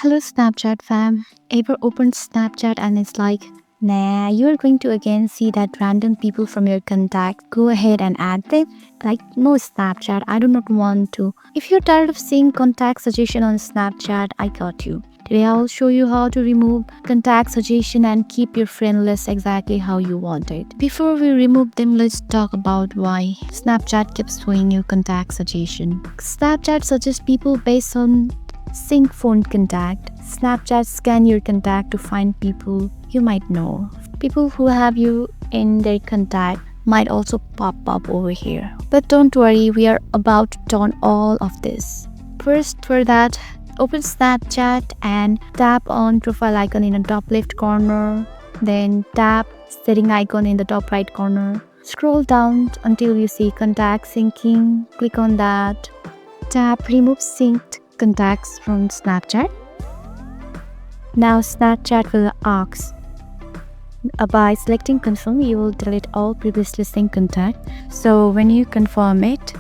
Hello Snapchat fam. Ever opened Snapchat and it's like, nah, you're going to again see that random people from your contact. Go ahead and add them. Like, no Snapchat, I do not want to. If you're tired of seeing contact suggestion on Snapchat, I got you. Today I'll show you how to remove contact suggestion and keep your friend list exactly how you want it. Before we remove them, let's talk about why Snapchat keeps showing you contact suggestion. Snapchat suggests people based on sync phone contact. Snapchat scan your contact to find people you might know. People who have you in their contact might also pop up over here. But don't worry, we are about to turn all of this. First, for that, open Snapchat and tap on profile icon in the top left corner. Then tap setting icon in the top right corner. Scroll down until you see contact syncing. Click on that. Tap remove synced contacts from Snapchat. Now Snapchat will ask, by selecting confirm, you will delete all previously synced contacts. So when you confirm it,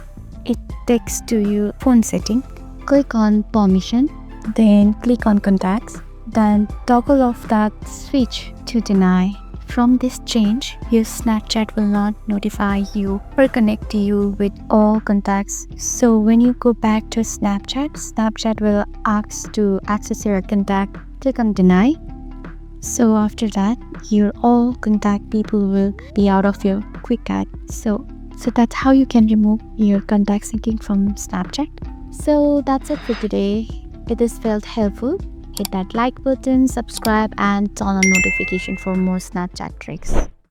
it takes to your phone setting. Click on permission, then click on contacts, then toggle off that switch to deny. From this change, your Snapchat will not notify you or connect you with all contacts. So when you go back to Snapchat, Snapchat will ask to access your contact. Click on deny. So after that, your all contact people will be out of your quick add. So that's how you can remove your contact syncing from Snapchat. So that's it for today. If this felt helpful, hit that like button, subscribe, and turn on notification for more Snapchat tricks.